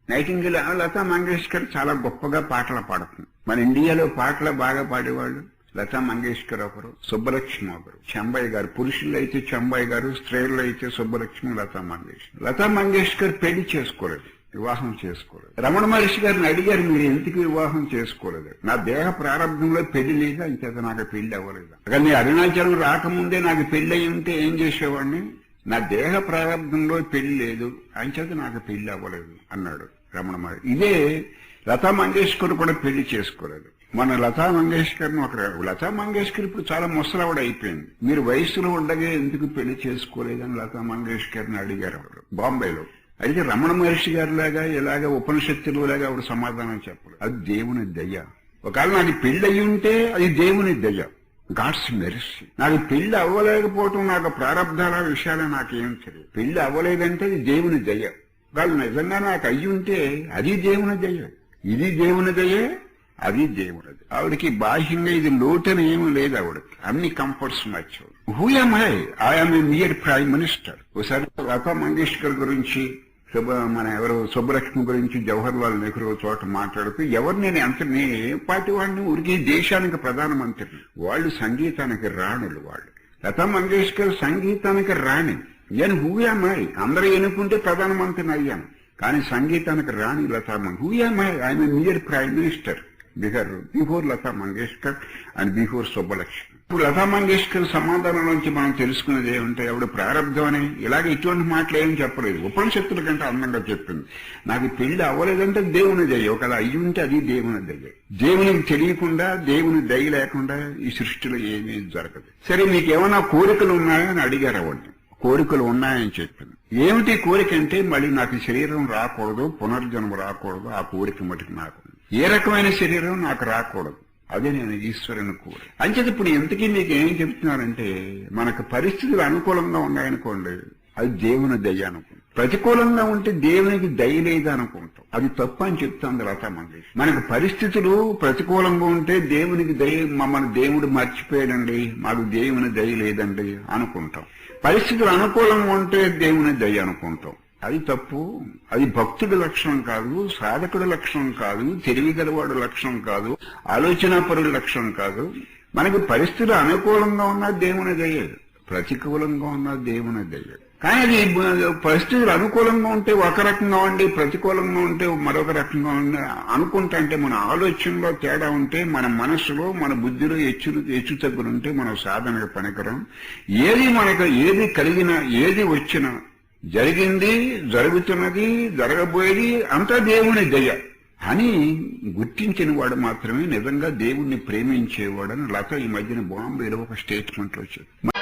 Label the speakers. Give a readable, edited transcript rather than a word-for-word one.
Speaker 1: Nightingale Lata Mangeshkar చాలా గొప్పగా పాటలు పాడుతుంది. మన ఇండియాలో పాటలు బాగా పాడేవాళ్ళు లతా మంగేష్కర్ ఒకరు, సుబ్బలక్ష్మి ఒకరు, చెంబయ్య గారు. పురుషుల్లో అయితే చెంబయ్య గారు, స్త్రీల్లో అయితే సుబ్బలక్ష్మి, లతా మంగేష్కర్. లతా మంగేష్కర్ పెళ్లి చేసుకోలేదు, వివాహం చేసుకోలేదు. రమణ మహర్షి గారిని అడిగారు, మీరు ఎందుకు వివాహం చేసుకోలేదు? నా దేహ ప్రారంభంలో పెళ్లి లేదా, ఇంకేత నాకు పెళ్లి అవ్వలేదు. కానీ అరుణాచలం రాకముందే నాకు పెళ్లి అయి ఉంటే ఏం చేసేవాడిని? నా దేహ ప్రారంభంలో పెళ్లి లేదు, అంచేత నాకు పెళ్లి అవ్వలేదు అన్నాడు రమణ మహర్షి. ఇదే లతా మంగేష్కర్ కూడా పెళ్లి చేసుకోలేదు. మన లతా మంగేష్కర్ లతా మంగేష్కర్ ఇప్పుడు చాలా ముసలావిడ అయిపోయింది. మీరు వయసులో ఉండగా ఎందుకు పెళ్లి చేసుకోలేదని లతా మంగేష్కర్ని అడిగారు బాంబేలో. అయితే రమణ మహర్షి గారి లాగా ఇలాగ ఉపనిషత్తులు లాగా ఆవిడ సమాధానం చెప్పలేదు. అది దేవుని దయ. ఒకవేళ నాకు పెళ్లి అయి ఉంటే అది దేవుని దయ, గాడ్స్ మెర్సీ. నాకు పెళ్లి అవ్వలేకపోవటం నాకు ప్రారంధాల విషయాలు నాకేం తెలియదు. పెళ్లి అవ్వలేదంటే అది దేవుని దయ. వాళ్ళు నిజంగా నాకు అయ్యి ఉంటే అది దేవుని దయ, ఇది దేవుని దయే, అది దేవునిది. ఆవిడకి బాహ్యంగా ఇది లోటని ఏమీ లేదు. ఆవిడకి అన్ని comforts Nachav. Who am I'm a near prime minister. ఒకసారి లతా మంగేష్కర్ గురించి మన ఎవరు సుబ్బలక్ష్మి గురించి జవహర్ లాల్ నెహ్రూ చోట మాట్లాడుతూ, ఎవరు నేను ఏ పార్టీ వాడిని, ఊరికి దేశానికి ప్రధానమంత్రిని, వాళ్ళు సంగీతానికి రాణులు. వాళ్ళు లతా మంగేష్కర్ సంగీతానికి రాణి. నేను హూ యామ్ అందరూ ఎన్నుకుంటే ప్రధానమంత్రిని అయ్యాను, కానీ సంగీతానికి రాణి Lata Mangeshkar. Who am I'm a near prime minister before Lata Mangeshkar and before Subbalakshmi. ఇప్పుడు లతా మంగేష్కర్ సమాధానం నుంచి మనం తెలుసుకునేది ఏమంటే, ఆవిడ ప్రారంభం అని ఇలాగే ఇటువంటి మాటలు ఏం చెప్పలేదు. ఉపనిషత్తుల కంటే అందంగా చెప్పింది. నాకు పెళ్లి అవ్వలేదంటే దేవుని దయ, ఒకవేళ అయ్యి ఉంటే అది దేవుని దయ. దేవునికి తెలియకుండా, దేవుని దయ లేకుండా ఈ సృష్టిలో ఏమీ జరగదు. సరే, మీకేమైనా కోరికలు ఉన్నాయని అడిగారు ఆవిడ్ని. కోరికలు ఉన్నాయని చెప్పింది. ఏమిటి కోరిక అంటే, మళ్ళీ నాకు శరీరం రాకూడదు, పునర్జన్మ రాకూడదు. ఆ కోరిక మటుకు నాకు ఏ రకమైన శరీరం నాకు రాకూడదు, అదే నేను ఈశ్వరుని కోరి. అంచేత ఇప్పుడు ఎంతకీ మీకు ఏం చెప్తున్నానంటే, మనకు పరిస్థితులు అనుకూలంగా ఉన్నాయనుకోండి, అది దేవుని దయ అనుకుంటాం. ప్రతికూలంగా ఉంటే దేవునికి దయ లేదు అనుకుంటాం. అది తప్పు అని చెప్తాను లతా మంగేష్కర్. మనకు పరిస్థితులు ప్రతికూలంగా ఉంటే దేవునికి దయ, మమ్మల్ని దేవుడు మర్చిపోయాడండి, మాకు దేవుని దయ లేదండి అనుకుంటాం. పరిస్థితులు అనుకూలంగా ఉంటే దేవుని దయ అనుకుంటాం. అది తప్పు. అది భక్తుడి లక్షణం కాదు, సాధకుడి లక్షణం కాదు, తెలివిగలవాడు లక్షణం కాదు, ఆలోచనాపరుడి లక్షణం కాదు. మనకి పరిస్థితులు అనుకూలంగా ఉన్న దేవుని దయ, ప్రతికూలంగా ఉన్న దేవుని దయ. కానీ అది పరిస్థితులు అనుకూలంగా ఉంటే ఒక రకంగా ఉండి, ప్రతికూలంగా ఉంటే మరొక రకంగా ఉండి అనుకుంటా. అంటే మన ఆలోచనలో తేడా ఉంటే, మన మనసులో మన బుద్ధిలో హెచ్చు తగ్గులుంటే మనం సాధనకు పనికరం. ఏది కలిగినా, ఏది వచ్చినా, జరిగింది, జరుగుతున్నది, జరగబోయేది అంతా దేవుని దయ అని గుర్తించిన వాడు మాత్రమే నిజంగా దేవుణ్ణి ప్రేమించేవాడని లత ఈ మధ్యన బాంబేలో ఒక స్టేట్మెంట్ లో చెప్పారు.